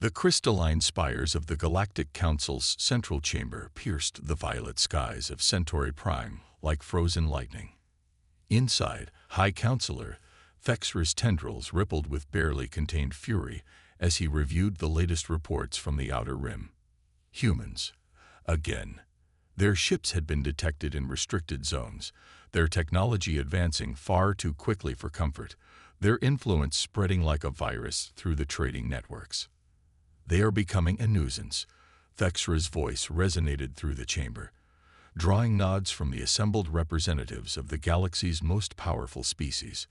The crystalline spires of the Galactic Council's central chamber pierced the violet skies of Centauri Prime like frozen lightning. Inside, High Counselor Thexra's tendrils rippled with barely contained fury as he reviewed the latest reports from the Outer Rim. Humans. Again. Their ships had been detected in restricted zones, their technology advancing far too quickly for comfort, their influence spreading like a virus through the trading networks. They are becoming a nuisance. Thexra's voice resonated through the chamber, drawing nods from the assembled representatives of the galaxy's most powerful species.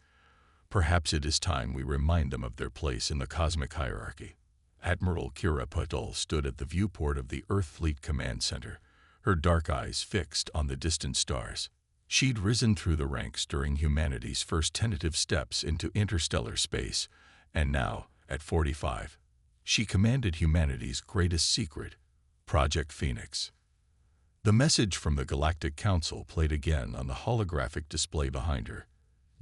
Perhaps it is time we remind them of their place in the cosmic hierarchy. Admiral Kira Patel stood at the viewport of the Earth Fleet Command Center, her dark eyes fixed on the distant stars. She'd risen through the ranks during humanity's first tentative steps into interstellar space, and now, at 45, she commanded humanity's greatest secret, Project Phoenix. The message from the Galactic Council played again on the holographic display behind her.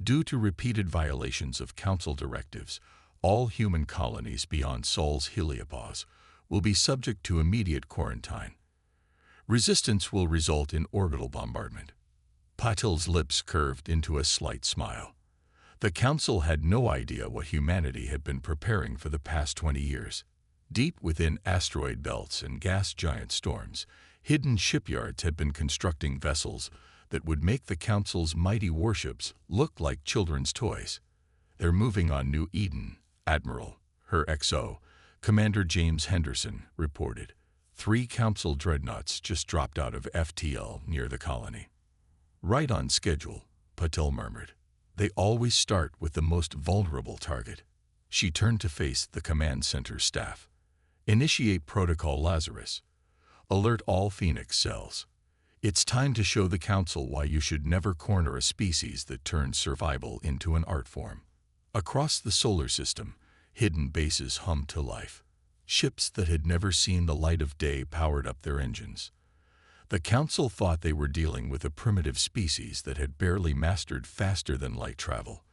Due to repeated violations of Council directives, all human colonies beyond Sol's heliopause will be subject to immediate quarantine. Resistance will result in orbital bombardment. Patel's lips curved into a slight smile. The Council had no idea what humanity had been preparing for the past 20 years. Deep within asteroid belts and gas giant storms, hidden shipyards had been constructing vessels that would make the Council's mighty warships look like children's toys. They're moving on New Eden, Admiral, her XO, Commander James Henderson, reported. 3 Council dreadnoughts just dropped out of FTL near the colony. Right on schedule, Patel murmured. They always start with the most vulnerable target. She turned to face the command center staff. Initiate Protocol Lazarus. Alert all Phoenix cells. It's time to show the Council why you should never corner a species that turns survival into an art form. Across the solar system, hidden bases hummed to life. Ships that had never seen the light of day powered up their engines. The Council thought they were dealing with a primitive species that had barely mastered faster-than-light travel.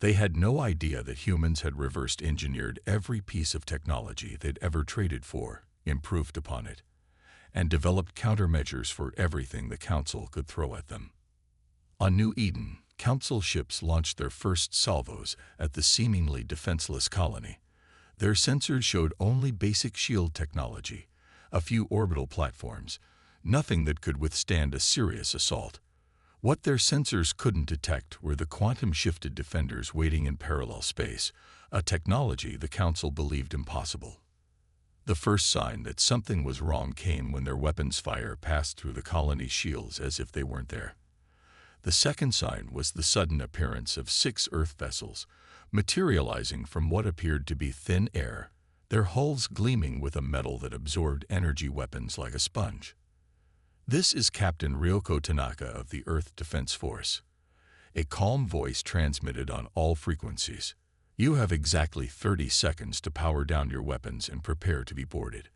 They had no idea that humans had reversed engineered every piece of technology they'd ever traded for, improved upon it, and developed countermeasures for everything the Council could throw at them. On New Eden, Council ships launched their first salvos at the seemingly defenseless colony. Their sensors showed only basic shield technology, a few orbital platforms, nothing that could withstand a serious assault. What their sensors couldn't detect were the quantum-shifted defenders waiting in parallel space, a technology the Council believed impossible. The first sign that something was wrong came when their weapons fire passed through the colony's shields as if they weren't there. The second sign was the sudden appearance of 6 Earth vessels, materializing from what appeared to be thin air, their hulls gleaming with a metal that absorbed energy weapons like a sponge. This is Captain Ryoko Tanaka of the Earth Defense Force. A calm voice transmitted on all frequencies. You have exactly 30 seconds to power down your weapons and prepare to be boarded.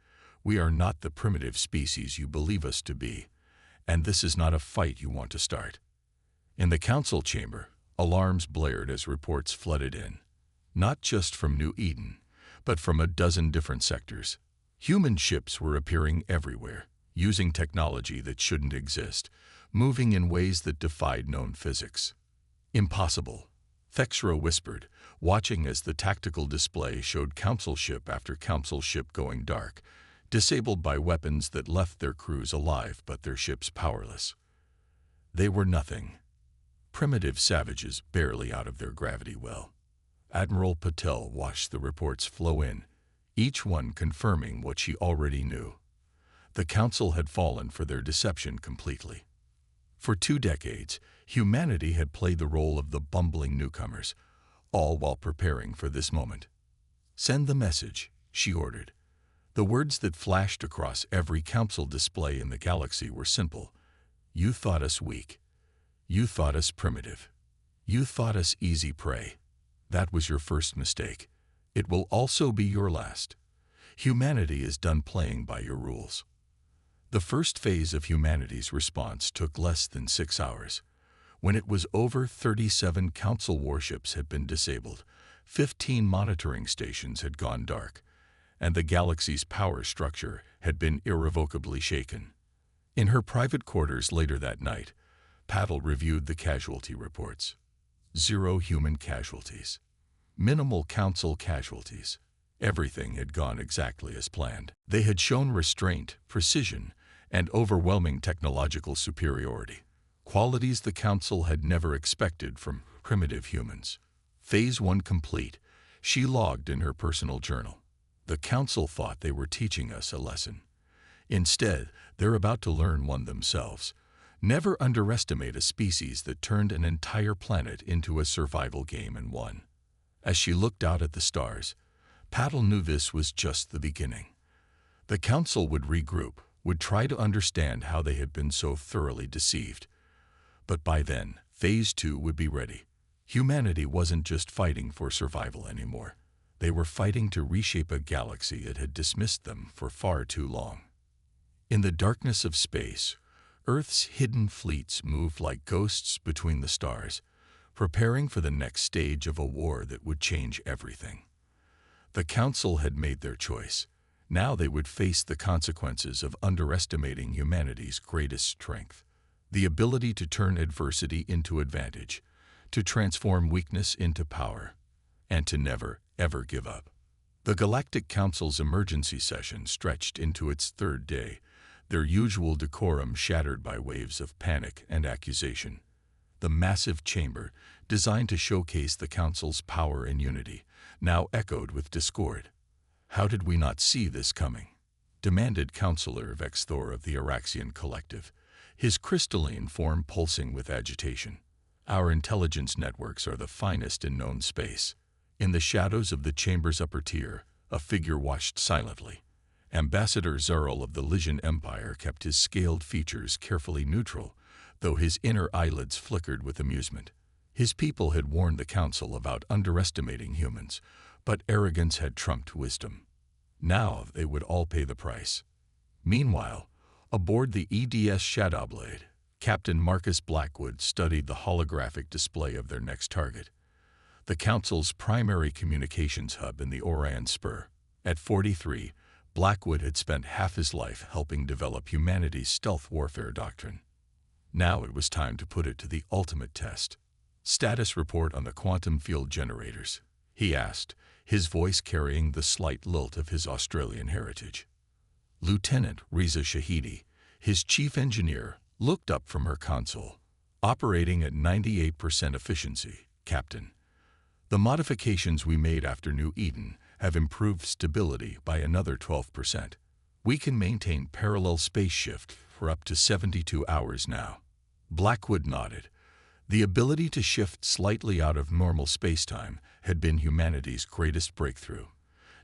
We are not the primitive species you believe us to be, and this is not a fight you want to start. In the Council chamber, alarms blared as reports flooded in, not just from New Eden, but from a dozen different sectors. Human ships were appearing everywhere, using technology that shouldn't exist, moving in ways that defied known physics. Impossible, Thexra whispered, watching as the tactical display showed Council ship after Council ship going dark, disabled by weapons that left their crews alive but their ships powerless. They were nothing. Primitive savages barely out of their gravity well. Admiral Patel watched the reports flow in, each one confirming what she already knew. The Council had fallen for their deception completely. For 2 decades, humanity had played the role of the bumbling newcomers, all while preparing for this moment. Send the message, she ordered. The words that flashed across every Council display in the galaxy were simple. You thought us weak. You thought us primitive. You thought us easy prey. That was your first mistake. It will also be your last. Humanity is done playing by your rules. The first phase of humanity's response took less than 6 hours. When it was over, 37 Council warships had been disabled, 15 monitoring stations had gone dark, and the galaxy's power structure had been irrevocably shaken. In her private quarters later that night, Paddle reviewed the casualty reports. 0 human casualties. Minimal council casualties. Everything had gone exactly as planned. They had shown restraint, precision, and overwhelming technological superiority, qualities the Council had never expected from primitive humans. Phase 1 complete, she logged in her personal journal. The Council thought they were teaching us a lesson. Instead, they're about to learn one themselves. Never underestimate a species that turned an entire planet into a survival game and won. As she looked out at the stars, Paddle knew this was just the beginning. The Council would regroup, would try to understand how they had been so thoroughly deceived. But by then, Phase 2 would be ready. Humanity wasn't just fighting for survival anymore. They were fighting to reshape a galaxy that had dismissed them for far too long. In the darkness of space, Earth's hidden fleets moved like ghosts between the stars, preparing for the next stage of a war that would change everything. The Council had made their choice. Now they would face the consequences of underestimating humanity's greatest strength, the ability to turn adversity into advantage, to transform weakness into power, and to never, ever give up. The Galactic Council's emergency session stretched into its 3rd day, their usual decorum shattered by waves of panic and accusation. The massive chamber, designed to showcase the Council's power and unity, now echoed with discord. "How did we not see this coming?" demanded Councillor Vexthor of the Araxian Collective, his crystalline form pulsing with agitation. "Our intelligence networks are the finest in known space." In the shadows of the chamber's upper tier, a figure watched silently. Ambassador Zerl of the Lysian Empire kept his scaled features carefully neutral, though his inner eyelids flickered with amusement. His people had warned the Council about underestimating humans, but arrogance had trumped wisdom. Now they would all pay the price. Meanwhile, aboard the EDS Shadowblade, Captain Marcus Blackwood studied the holographic display of their next target, the Council's primary communications hub in the Orion Spur. At 43, Blackwood had spent half his life helping develop humanity's stealth warfare doctrine. Now it was time to put it to the ultimate test. "Status report on the quantum field generators," he asked, his voice carrying the slight lilt of his Australian heritage. Lieutenant Riza Shahidi, his chief engineer, looked up from her console. "Operating at 98% efficiency, Captain. The modifications we made after New Eden have improved stability by another 12%. We can maintain parallel space shift for up to 72 hours now." Blackwood nodded. The ability to shift slightly out of normal spacetime had been humanity's greatest breakthrough,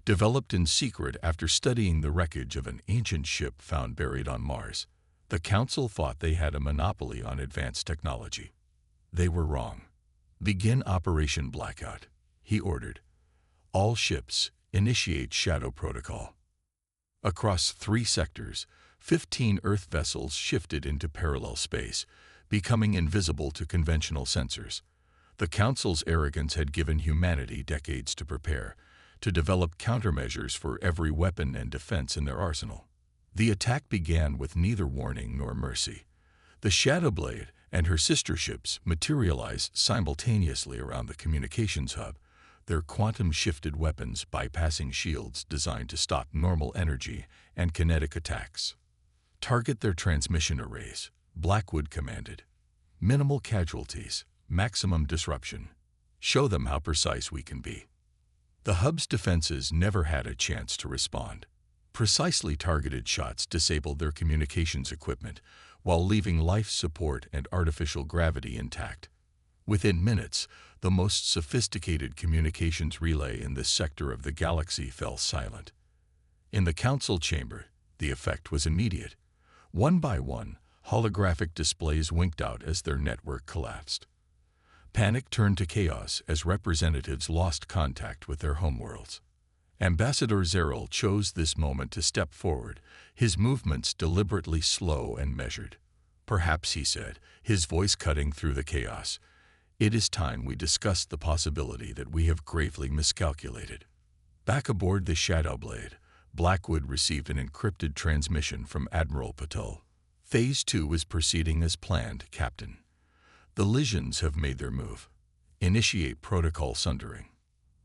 developed in secret after studying the wreckage of an ancient ship found buried on Mars. The Council thought they had a monopoly on advanced technology. They were wrong. "Begin Operation Blackout," he ordered. "All ships, initiate Shadow Protocol." Across 3 sectors, 15 Earth vessels shifted into parallel space, becoming invisible to conventional sensors. The Council's arrogance had given humanity decades to prepare, to develop countermeasures for every weapon and defense in their arsenal. The attack began with neither warning nor mercy. The Shadowblade and her sister ships materialized simultaneously around the communications hub, their quantum-shifted weapons bypassing shields designed to stop normal energy and kinetic attacks. "Target their transmission arrays," Blackwood commanded. "Minimal casualties, maximum disruption. Show them how precise we can be." The hub's defenses never had a chance to respond. Precisely targeted shots disabled their communications equipment, while leaving life support and artificial gravity intact. Within minutes, the most sophisticated communications relay in this sector of the galaxy fell silent. In the Council chamber, the effect was immediate. One by one, holographic displays winked out as their network collapsed. Panic turned to chaos as representatives lost contact with their homeworlds. Ambassador Zerl chose this moment to step forward, his movements deliberately slow and measured. "Perhaps," he said, his voice cutting through the chaos, "it is time we discussed the possibility that we have gravely miscalculated." Back aboard the Shadowblade, Blackwood received an encrypted transmission from Admiral Patel. Phase 2 is proceeding as planned, Captain. The Lysians have made their move. Initiate protocol sundering.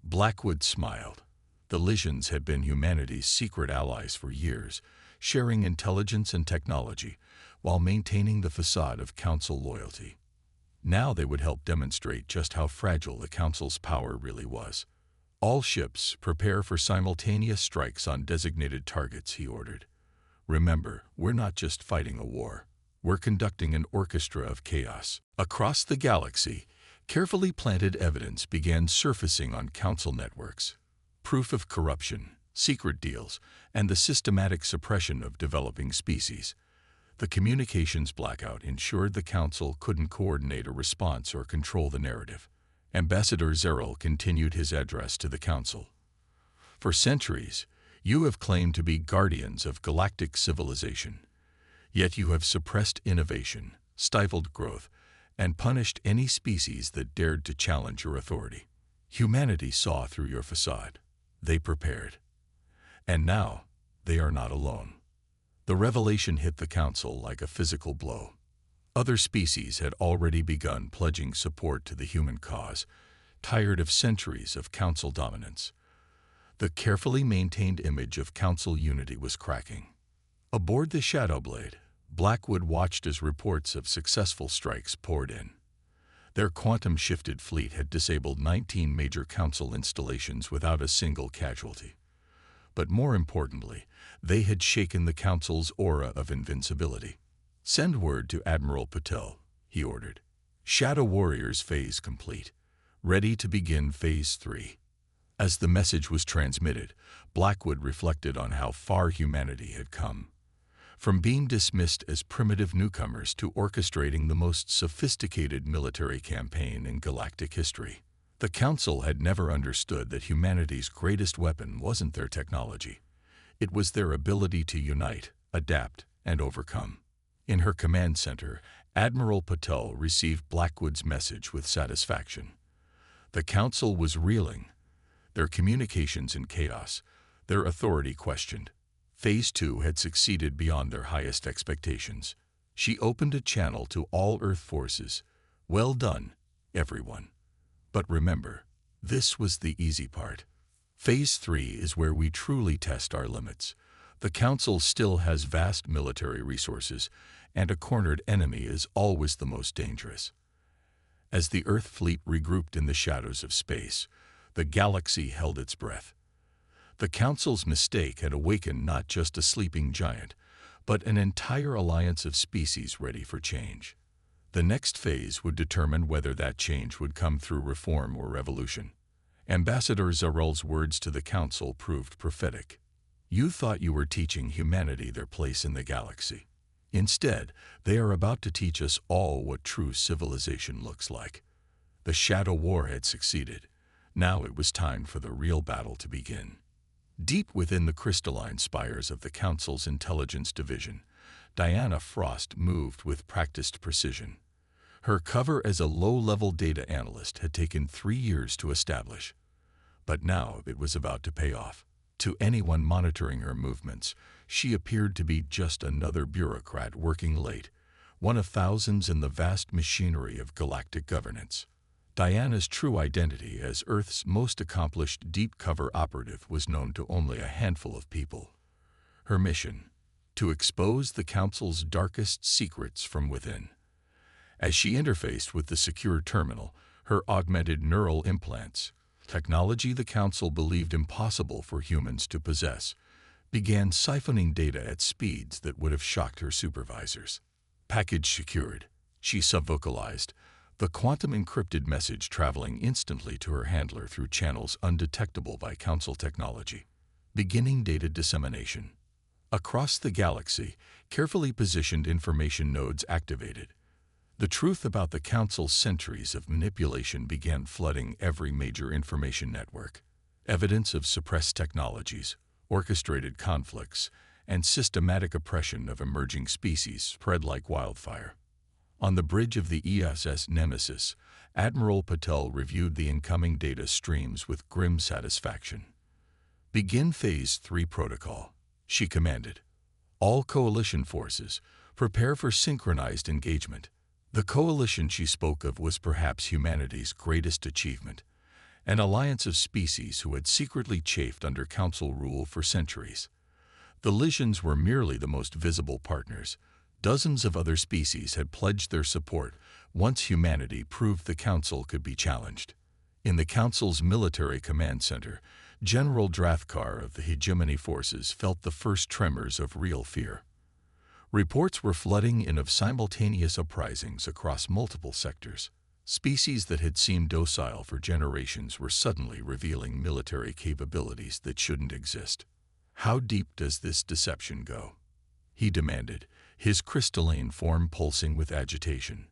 Blackwood smiled. The Lysians had been humanity's secret allies for years, sharing intelligence and technology while maintaining the facade of Council loyalty. Now they would help demonstrate just how fragile the Council's power really was. All ships prepare for simultaneous strikes on designated targets, he ordered. Remember, we're not just fighting a war. We're conducting an orchestra of chaos. Across the galaxy, carefully planted evidence began surfacing on Council networks. Proof of corruption, secret deals, and the systematic suppression of developing species. The communications blackout ensured the Council couldn't coordinate a response or control the narrative. Ambassador Zeril continued his address to the Council. For centuries, you have claimed to be guardians of galactic civilization. Yet you have suppressed innovation, stifled growth, and punished any species that dared to challenge your authority. Humanity saw through your facade. They prepared. And now, they are not alone. The revelation hit the Council like a physical blow. Other species had already begun pledging support to the human cause, tired of centuries of Council dominance. The carefully maintained image of Council unity was cracking. Aboard the Shadowblade, Blackwood watched as reports of successful strikes poured in. Their quantum-shifted fleet had disabled 19 major Council installations without a single casualty. But more importantly, they had shaken the Council's aura of invincibility. Send word to Admiral Patel, he ordered. Shadow Warriors phase complete. Ready to begin Phase 3. As the message was transmitted, Blackwood reflected on how far humanity had come. From being dismissed as primitive newcomers to orchestrating the most sophisticated military campaign in galactic history. The Council had never understood that humanity's greatest weapon wasn't their technology. It was their ability to unite, adapt, and overcome. In her command center, Admiral Patel received Blackwood's message with satisfaction. The Council was reeling, their communications in chaos, their authority questioned. Phase 2 had succeeded beyond their highest expectations. She opened a channel to all Earth forces. Well done, everyone. But remember, this was the easy part. Phase 3 is where we truly test our limits. The Council still has vast military resources, and a cornered enemy is always the most dangerous. As the Earth fleet regrouped in the shadows of space, the galaxy held its breath. The Council's mistake had awakened not just a sleeping giant, but an entire alliance of species ready for change. The next phase would determine whether that change would come through reform or revolution. Ambassador Zeril's words to the Council proved prophetic. You thought you were teaching humanity their place in the galaxy. Instead, they are about to teach us all what true civilization looks like. The Shadow War had succeeded. Now it was time for the real battle to begin. Deep within the crystalline spires of the Council's Intelligence Division, Diana Frost moved with practiced precision. Her cover as a low-level data analyst had taken 3 years to establish. But now it was about to pay off. To anyone monitoring her movements, she appeared to be just another bureaucrat working late, one of thousands in the vast machinery of galactic governance. Diana's true identity as Earth's most accomplished deep-cover operative was known to only a handful of people. Her mission: to expose the Council's darkest secrets from within. As she interfaced with the secure terminal, her augmented neural implants, technology the Council believed impossible for humans to possess, began siphoning data at speeds that would have shocked her supervisors. Package secured, she subvocalized, the quantum-encrypted message traveling instantly to her handler through channels undetectable by Council technology. Beginning data dissemination. Across the galaxy, carefully positioned information nodes activated. The truth about the Council's centuries of manipulation began flooding every major information network. Evidence of suppressed technologies, orchestrated conflicts, and systematic oppression of emerging species spread like wildfire. On the bridge of the ESS Nemesis, Admiral Patel reviewed the incoming data streams with grim satisfaction. "Begin Phase 3 protocol," she commanded. "All coalition forces, prepare for synchronized engagement." The coalition she spoke of was perhaps humanity's greatest achievement, an alliance of species who had secretly chafed under Council rule for centuries. The Lysians were merely the most visible partners. Dozens of other species had pledged their support once humanity proved the Council could be challenged. In the Council's military command center, General Drathkar of the hegemony forces felt the first tremors of real fear. Reports were flooding in of simultaneous uprisings across multiple sectors. Species that had seemed docile for generations were suddenly revealing military capabilities that shouldn't exist. "How deep does this deception go?" he demanded, his crystalline form pulsing with agitation.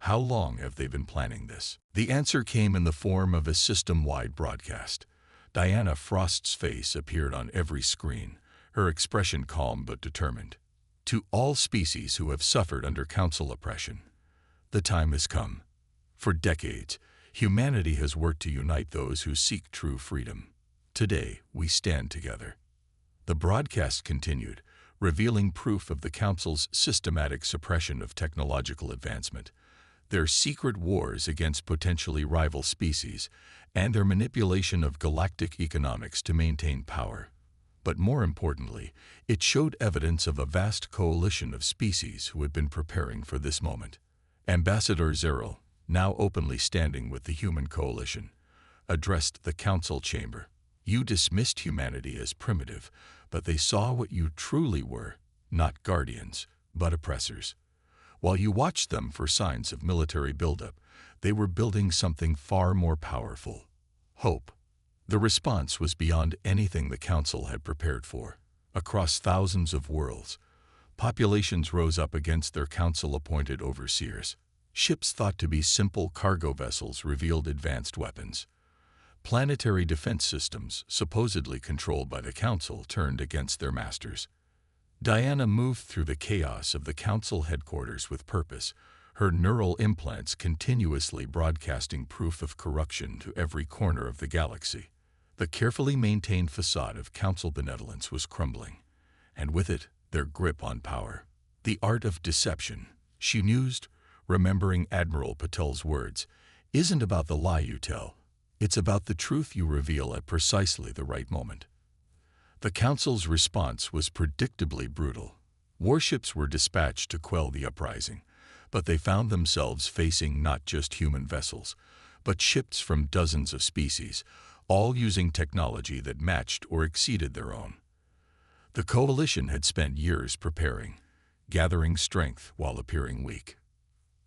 "How long have they been planning this?" The answer came in the form of a system-wide broadcast. Diana Frost's face appeared on every screen, her expression calm but determined. "To all species who have suffered under Council oppression, the time has come. For decades, humanity has worked to unite those who seek true freedom. Today, we stand together." The broadcast continued, revealing proof of the Council's systematic suppression of technological advancement, their secret wars against potentially rival species, and their manipulation of galactic economics to maintain power. But more importantly, it showed evidence of a vast coalition of species who had been preparing for this moment. Ambassador Zeril, now openly standing with the human coalition, addressed the Council chamber. "You dismissed humanity as primitive, but they saw what you truly were, not guardians, but oppressors. While you watched them for signs of military buildup, they were building something far more powerful: hope." The response was beyond anything the Council had prepared for. Across thousands of worlds, populations rose up against their Council-appointed overseers. Ships thought to be simple cargo vessels revealed advanced weapons. Planetary defense systems, supposedly controlled by the Council, turned against their masters. Diana moved through the chaos of the Council headquarters with purpose, her neural implants continuously broadcasting proof of corruption to every corner of the galaxy. The carefully maintained facade of Council benevolence was crumbling, and with it, their grip on power. "The art of deception," she mused, remembering Admiral Patel's words, "isn't about the lie you tell. It's about the truth you reveal at precisely the right moment." The Council's response was predictably brutal. Warships were dispatched to quell the uprising, but they found themselves facing not just human vessels, but ships from dozens of species, all using technology that matched or exceeded their own. The coalition had spent years preparing, gathering strength while appearing weak.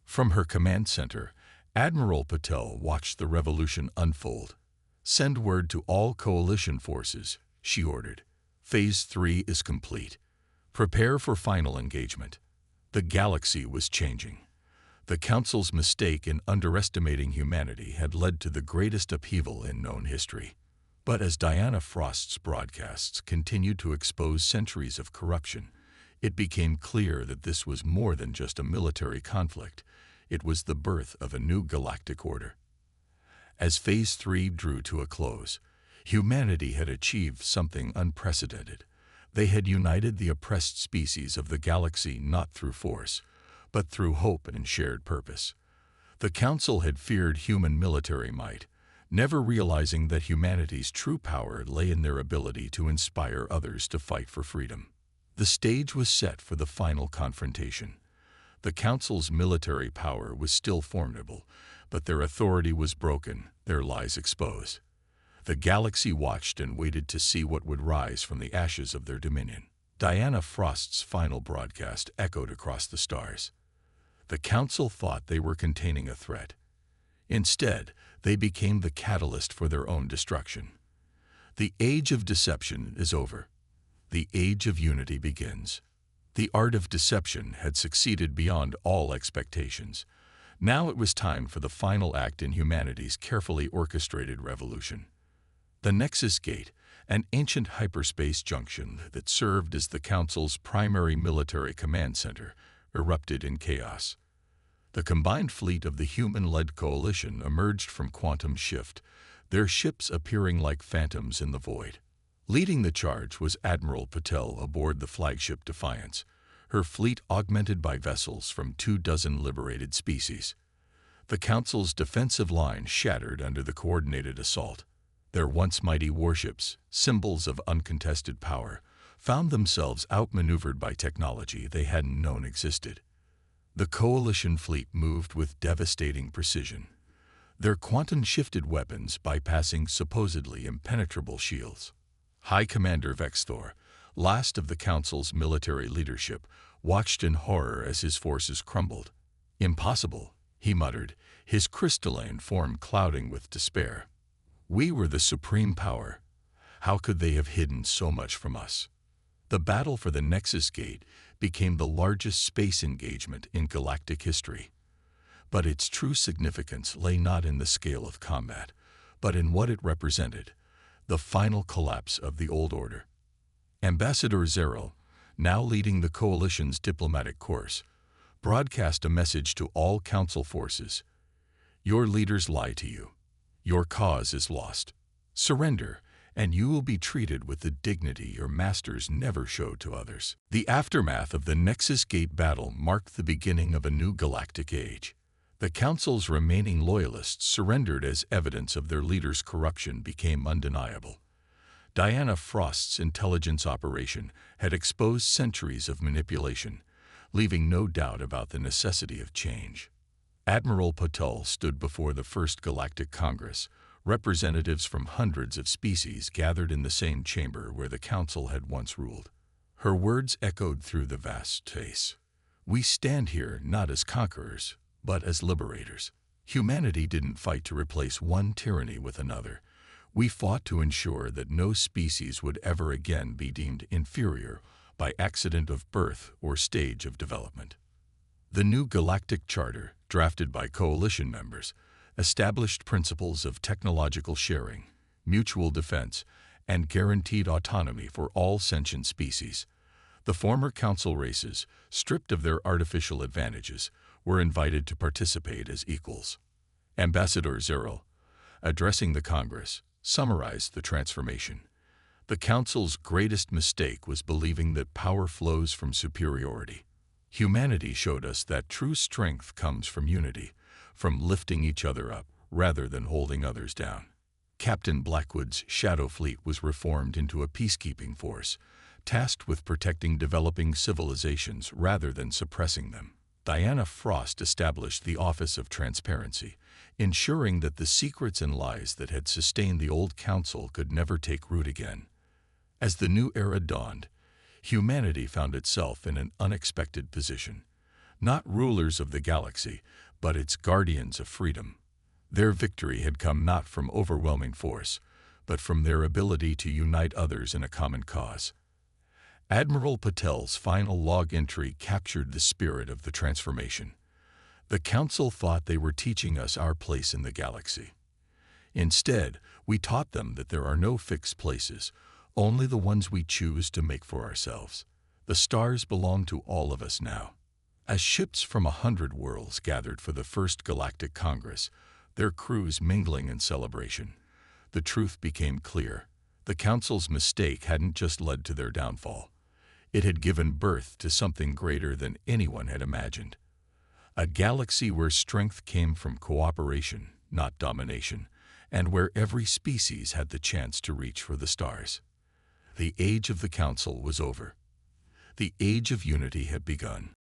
From her command center, Admiral Patel watched the revolution unfold. "Send word to all coalition forces," she ordered. "Phase 3 is complete. Prepare for final engagement." The galaxy was changing. The Council's mistake in underestimating humanity had led to the greatest upheaval in known history. But as Diana Frost's broadcasts continued to expose centuries of corruption, it became clear that this was more than just a military conflict. It was the birth of a new galactic order. As Phase 3 drew to a close, humanity had achieved something unprecedented. They had united the oppressed species of the galaxy not through force, but through hope and shared purpose. The Council had feared human military might, never realizing that humanity's true power lay in their ability to inspire others to fight for freedom. The stage was set for the final confrontation. The Council's military power was still formidable, but their authority was broken, their lies exposed. The galaxy watched and waited to see what would rise from the ashes of their dominion. Diana Frost's final broadcast echoed across the stars. The Council thought they were containing a threat. Instead, they became the catalyst for their own destruction. The age of deception is over. The age of unity begins. The art of deception had succeeded beyond all expectations. Now it was time for the final act in humanity's carefully orchestrated revolution. The Nexus Gate, an ancient hyperspace junction that served as the Council's primary military command center, erupted in chaos. The combined fleet of the human-led coalition emerged from quantum shift, their ships appearing like phantoms in the void. Leading the charge was Admiral Patel aboard the flagship Defiance, her fleet augmented by vessels from 24 liberated species. The Council's defensive line shattered under the coordinated assault. Their once mighty warships, symbols of uncontested power, found themselves outmaneuvered by technology they hadn't known existed. The Coalition fleet moved with devastating precision, their quantum-shifted weapons bypassing supposedly impenetrable shields. High Commander Vexthor, last of the Council's military leadership, watched in horror as his forces crumbled. "Impossible," he muttered, his crystalline form clouding with despair. "We were the supreme power. How could they have hidden so much from us?" The battle for the Nexus Gate became the largest space engagement in galactic history. But its true significance lay not in the scale of combat, but in what it represented: the final collapse of the old order. Ambassador Zeril, now leading the Coalition's diplomatic course, broadcast a message to all Council forces. "Your leaders lie to you. Your cause is lost. Surrender, and you will be treated with the dignity your masters never showed to others." The aftermath of the Nexus Gate battle marked the beginning of a new galactic age. The Council's remaining loyalists surrendered as evidence of their leader's corruption became undeniable. Diana Frost's intelligence operation had exposed centuries of manipulation, leaving no doubt about the necessity of change. Admiral Patel stood before the First Galactic Congress, representatives from hundreds of species gathered in the same chamber where the Council had once ruled. Her words echoed through the vast space. "We stand here not as conquerors, but as liberators. Humanity didn't fight to replace one tyranny with another. We fought to ensure that no species would ever again be deemed inferior by accident of birth or stage of development." The new Galactic Charter, drafted by Coalition members, established principles of technological sharing, mutual defense, and guaranteed autonomy for all sentient species. The former Council races, stripped of their artificial advantages, were invited to participate as equals. Ambassador Zeril, addressing the Congress, summarized the transformation. "The Council's greatest mistake was believing that power flows from superiority. Humanity showed us that true strength comes from unity, from lifting each other up rather than holding others down." Captain Blackwood's Shadow Fleet was reformed into a peacekeeping force, tasked with protecting developing civilizations rather than suppressing them. Diana Frost established the Office of Transparency, ensuring that the secrets and lies that had sustained the old Council could never take root again. As the new era dawned, humanity found itself in an unexpected position. Not rulers of the galaxy, but its guardians of freedom. Their victory had come not from overwhelming force, but from their ability to unite others in a common cause. Admiral Patel's final log entry captured the spirit of the transformation. "The Council thought they were teaching us our place in the galaxy. Instead, we taught them that there are no fixed places, only the ones we choose to make for ourselves. The stars belong to all of us now." As ships from 100 worlds gathered for the First Galactic Congress, their crews mingling in celebration, the truth became clear. The Council's mistake hadn't just led to their downfall. It had given birth to something greater than anyone had imagined. A galaxy where strength came from cooperation, not domination, and where every species had the chance to reach for the stars. The age of the Council was over. The age of unity had begun.